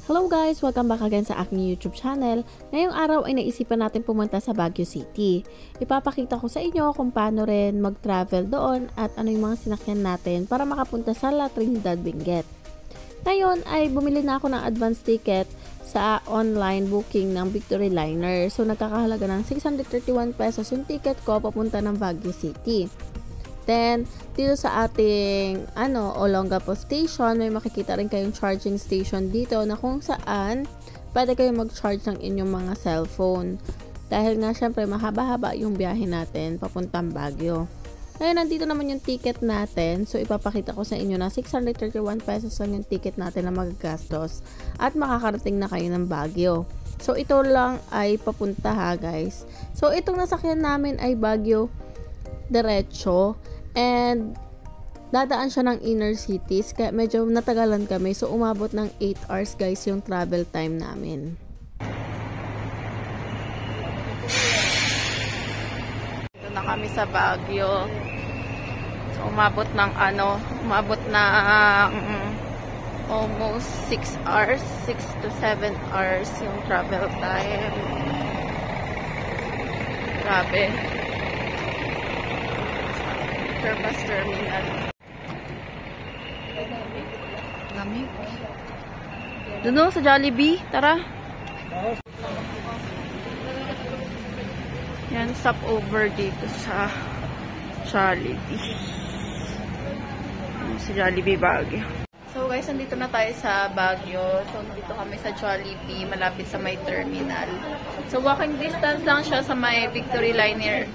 Hello guys! Welcome back again sa aking YouTube channel. Ngayong araw ay naisipan natin pumunta sa Baguio City. Ipapakita ko sa inyo kung paano rin mag-travel doon at ano yung mga sinakyan natin para makapunta sa La Trinidad Benguet. Ngayon ay bumili na ako ng advance ticket sa online booking ng Victory Liner. So nagkakahalaga ng 631 pesos yung ticket ko papunta ng Baguio City. Then, dito sa ating Olongapo Station, may makikita rin kayong charging station dito na kung saan pwede kayong mag-charge ng inyong mga cellphone. Dahil nga syempre mahaba-haba yung biyahe natin papuntang Baguio. Ngayon, nandito naman yung ticket natin. So, ipapakita ko sa inyo na 631 pesos lang yung ticket natin na magagastos. At makakarating na kayo ng Baguio. So, ito lang ay papunta ha guys. So, itong nasakyan namin ay Baguio Diretso. And dadaan siya ng inner cities kaya medyo natagalan kami, so umabot ng 8 hours guys yung travel time namin. Ito na kami sa Baguio. So umabot ng almost 6 hours, 6 to 7 hours yung travel time. Grabe. Bus terminal. Lamig. Doon sa Jollibee. Tara. Yan, stop over dito sa Jollibee. Sa Jollibee Baguio. So guys, nandito na tayo sa Baguio. So nandito kami sa Jollibee, malapit sa may terminal. So walking distance lang siya sa may Victory Liner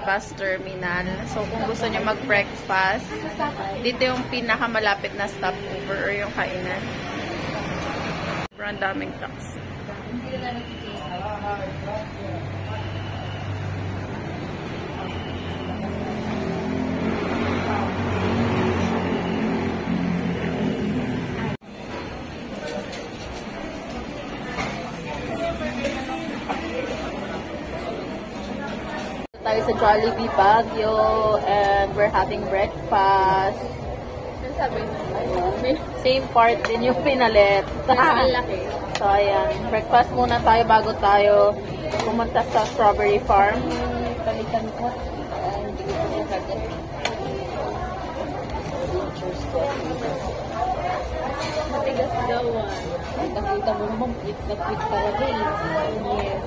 bus terminal. So kung gusto niyo mag-breakfast, dito yung pinakamalapit na stopover or yung kainan. Sobrang daming taxi. Tayo sa Jollibee Baguio and we're having breakfast. Same part din yung pinalit. So ayan, breakfast muna tayo bago tayo pumunta sa Strawberry Farm. Palitan ko. Matigas daw. Nakita mo naman, quick na quick talaga eh. Yes.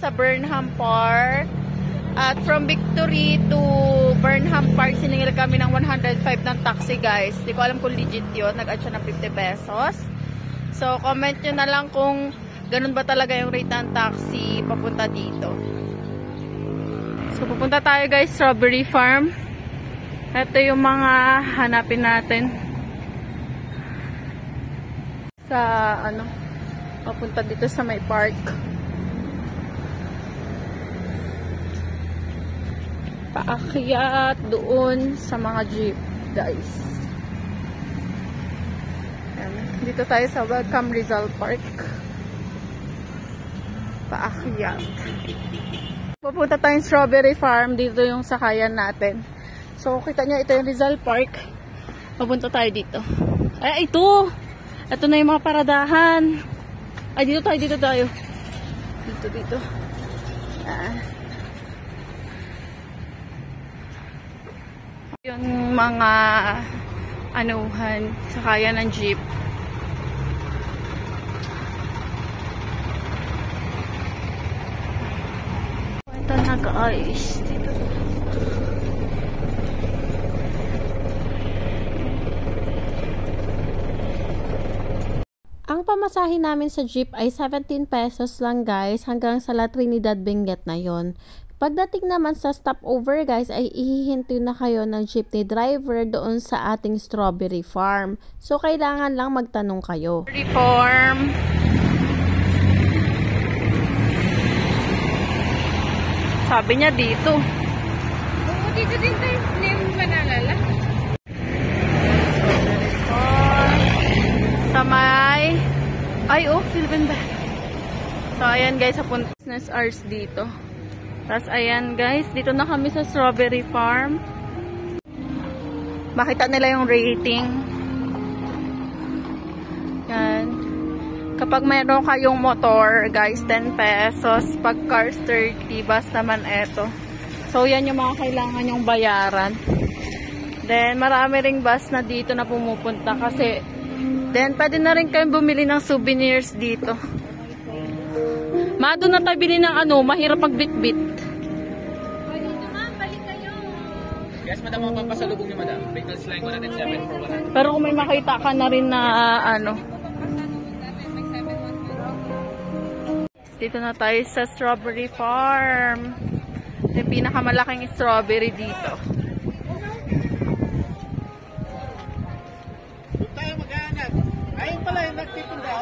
Sa Burnham Park. At from Victory to Burnham Park, siningil kami ng 105 ng taxi guys. Di ko alam kung legit yun. Nag-add siya ng 50 pesos. So, comment nyo na lang kung ganun ba talaga yung rate ng taxi papunta dito. So, pupunta tayo guys, Strawberry Farm. Ito yung mga hanapin natin. Sa, papunta dito sa may park. Paakyat doon sa mga jeep guys. Ayan. Dito tayo sa Welcome Rizal Park. Paakyat. Pupunta tayong Strawberry Farm. Dito yung sakayan natin. So kita nyo, ito yung Rizal Park. Pupunta tayo dito. Ay, ito! Ito na yung mga paradahan. Ay, dito tayo. Dito. Yung mga sakayan ng jeep. Ito na guys. Ang pamasahe namin sa jeep ay 17 pesos lang guys hanggang sa La Trinidad Benguet na yon. Pagdating naman sa stopover guys ay ihihinto na kayo ng jeepney driver doon sa ating Strawberry Farm. So kailangan lang magtanong kayo. Strawberry Farm. Sabi niya dito. Oo, dito din tayo. Hindi mo ba naalala? Strawberry Farm. Sa may ayan guys, sa business hours dito. Tapos ayan guys, dito na kami sa strawberry farm. Makita nila yung rating. Yan. Kapag mayroon kayong motor, guys, 10 pesos. Pag cars, 30. Bus naman eto. So, yan yung mga kailangan yung bayaran. Then, marami ring bus na dito na pumupunta kasi then, pwede na rin kayong bumili ng souvenirs dito. Doon na tayo bili ng mahirap magbitbit. Yes, madam, ang papasalubong niyo, madam. Because line 107 for 100. Pero kung may makita ka na rin na dito na tayo sa strawberry farm. Ito yung pinakamalaking strawberry dito. Tayo maghanap. Ayun pala yung nagtitinda.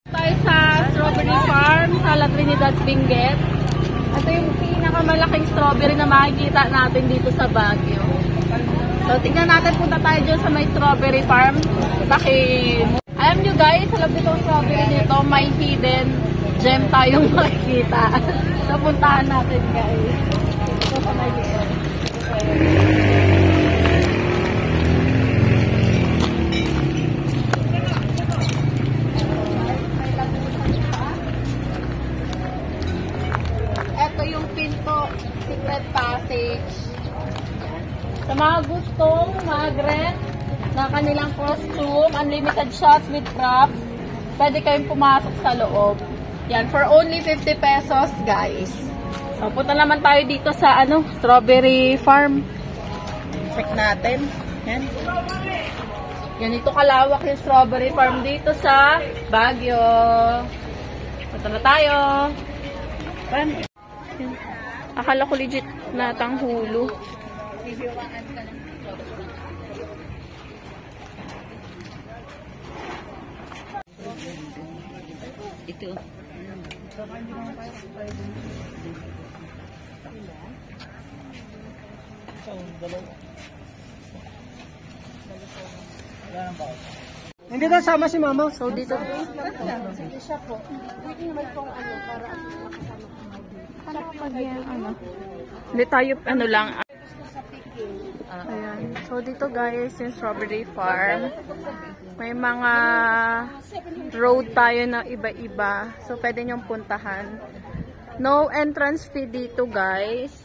Tayo sa strawberry farm sa La Trinidad Benguet. Ito yung pinakamalaking strawberry na makikita natin dito sa Baguio. So, tignan natin, punta tayo dyan sa may strawberry farm. Alam nyo guys, sa loob nitong strawberry nito, may hidden gem tayong makikita. So, puntahan natin guys. Ito sa may hidden. Ito yung pinto, secret passage. Sa mga gustong mag-rent na kanilang costume, unlimited shots with props, pwede kayong pumasok sa loob. Yan, for only 50 pesos, guys. So, punta naman tayo dito sa, strawberry farm. Check natin. Yan. Yan, ito kalawak yung strawberry farm dito sa Baguio. Punta na tayo. Yan. Akala ko legit na tanghulo. Ito. Hindi na sama si mama. So, dito. Hindi tayo, lang. Ayan. So, dito guys, yung strawberry farm. May mga road tayo na iba-iba. So, pwede nyong puntahan. No entrance fee dito guys.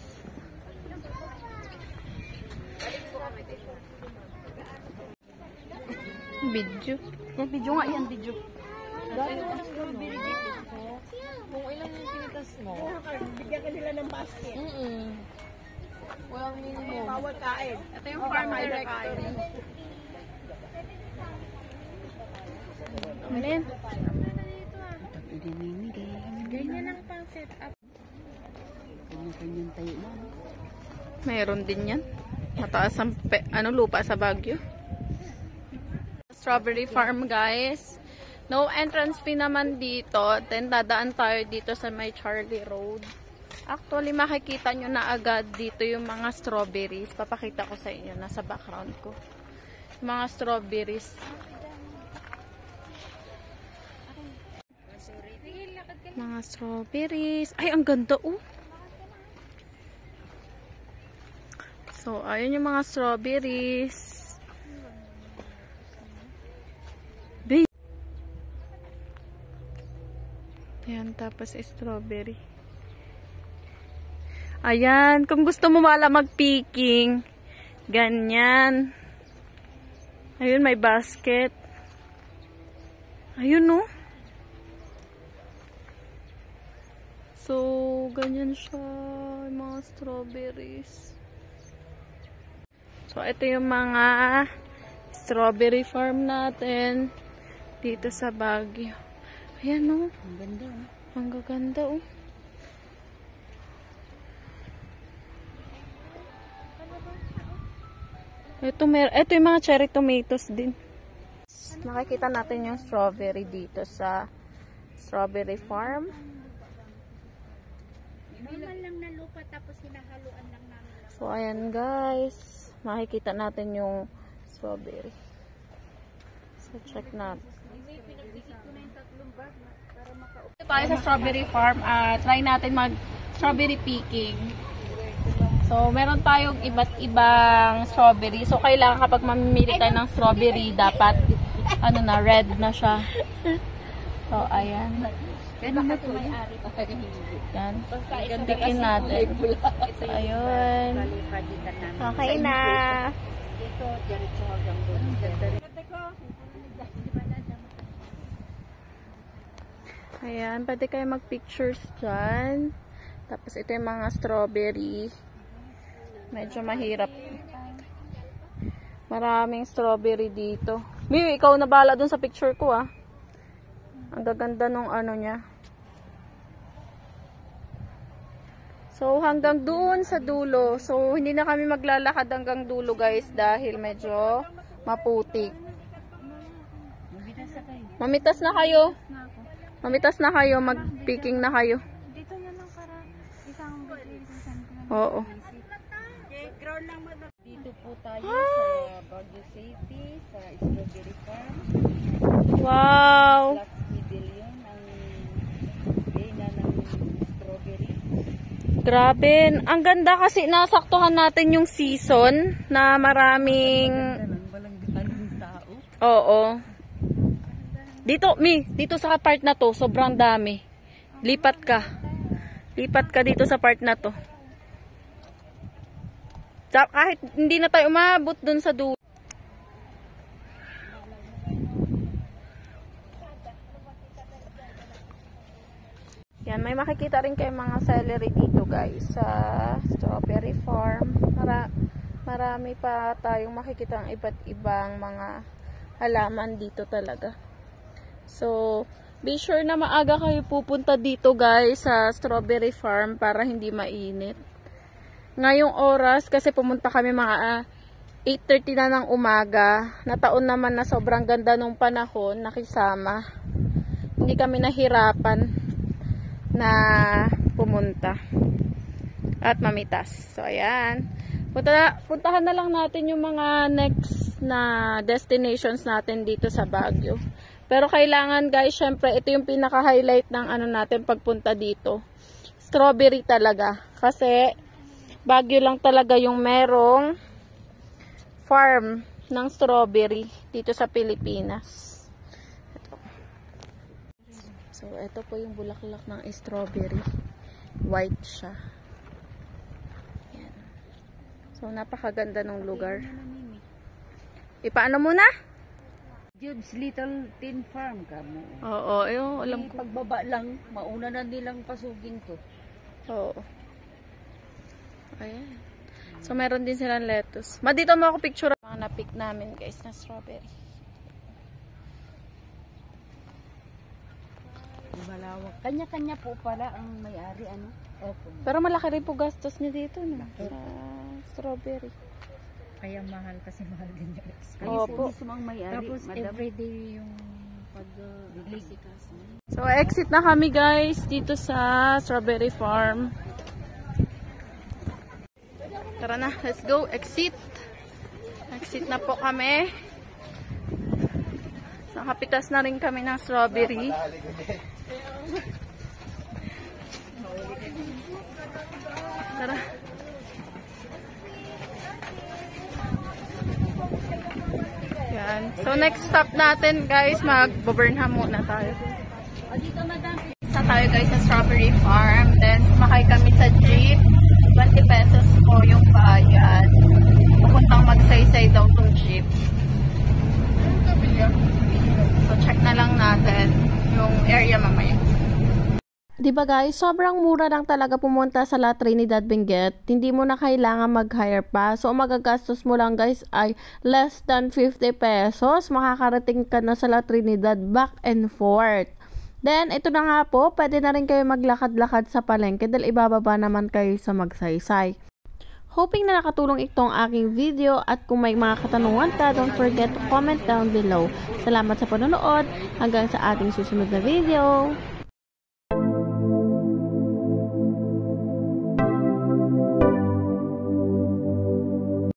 Video. Yan, video nga yan, video. Kung ilang yung pinitas mo, Bigyan ka nila ng basket. walang minimum. Bawal kain. Ito yung farm directory. Malin? Ganyan lang pang set up. Kanya-kanyang tayo na. Mayroon din yan. Mataas ang lupa sa Baguio. Strawberry farm guys. No entrance fee naman dito. Then dadaan tayo dito sa may Charlie Road. Actually makikita nyo na agad dito yung mga strawberries. Papakita ko sa inyo. Nasa background ko. Mga strawberries. Mga strawberries. Ay, ang ganda oh. So, ayun yung mga strawberries. Ayan, tapos strawberry. Ayan, kung gusto mo mag-picking, ganyan. Ayun, may basket. Ayun, no? So, ganyan siya, mga strawberries. So, ito yung mga strawberry farm natin dito sa Baguio. Ayan, no? Ang ganda, oh. Ang gaganda, oh. Ito yung mga cherry tomatoes din. Makikita natin yung strawberry dito sa strawberry farm. Normal lang na lupa tapos hinahaluan lang namin. So, ayan guys. makikita natin yung strawberry. So, check natin. Ito tayo sa strawberry farm. Try natin mag-strawberry picking. So, meron tayong iba't ibang strawberry. So, kailangan kapag mamimili tayo ng strawberry, dapat, red na siya. So, ayan. Yan. Gantikin natin. Ayun. Okay na. Ayan. Pwede kayo mag-pictures dyan. Tapos, ito yung mga strawberry. Medyo mahirap. Maraming strawberry dito. Miu, ikaw na bahala dun sa picture ko, ah. Ang gaganda nung niya. So, hanggang doon sa dulo. So, hindi na kami maglalakad hanggang dulo, guys, dahil medyo maputik. Mamitas na kayo. Mamitas na kayo. Mag-picking na kayo. Dito na lang para isang Oo. Dito po tayo sa Baguio City, sa Strawberry Farm. Wow! Black Pavilion, ang gina ng strawberry. Grabe. Ang ganda kasi nasaktuhan natin yung season na maraming... Walang tao. Oo. Dito sa part na to, sobrang dami. Lipat ka. Lipat ka dito sa part na to. Kahit hindi na tayo umabot dun sa dulo. Yan, may makikita rin kayo mga celery dito, guys, sa strawberry farm. Marami pa tayong makikita ang iba't ibang mga halaman dito talaga. So, be sure na maaga kayo pupunta dito, guys, sa strawberry farm para hindi mainit. Ngayong oras, kasi pumunta kami mga 8:30 na ng umaga. Nataon naman na sobrang ganda nung panahon, nakisama. Hindi kami nahirapan na pumunta at mamitas. So, ayan. Puntahan na lang natin yung mga next na destinations natin dito sa Baguio. Pero kailangan, guys, syempre, ito yung pinaka-highlight ng natin pagpunta dito. Strawberry talaga. Kasi, Baguio lang talaga yung merong farm ng strawberry dito sa Pilipinas. Ito. So, ito po yung bulaklak ng strawberry. White siya. Yan. So, napakaganda ng lugar. Ipaano muna? Jude's Little Tin Farm ka mo. Oo, alam ko. Pagbaba lang, mauna na nilang pasugin to. Oo. Ayan. So, meron din silang lettuce. Dito mo ako picture mga na-pick namin, guys, na strawberry. Malawak. Kanya-kanya po pala ang may-ari, Opo. Pero malaki rin po gastos niya dito, no? Sa strawberry. Kaya mahal kasi mahal din yung expense. Opo. Mismo ang may-ari, Tapos madam. everyday yung pag-asikas. So, exit na kami, guys, dito sa strawberry farm. Tara na, let's go. Exit. Exit na po kami. Nakapitas na rin kami ng strawberry. Tara. Yan. So, next stop natin, guys, mag-Burnham muna tayo. Dito, madam. Sa tayo, guys, sa strawberry farm. Then, sumakay kami sa jeep. 20 pesos po yung bayad. Pupuntang magsaysay daw tong jeep. So, check na lang natin yung area mamaya. Diba, guys, sobrang mura lang talaga pumunta sa La Trinidad Benguet. Hindi mo na kailangan mag-hire pa. So, magagastos mo lang, guys, ay less than 50 pesos. Makakarating ka na sa La Trinidad back and forth. Then, ito na nga po, pwede na rin kayo maglakad-lakad sa palengke dahil ibababa naman kayo sa magsaysay. Hoping na nakatulong itong aking video at kung may mga katanungan ka, don't forget to comment down below. Salamat sa panonood, hanggang sa ating susunod na video.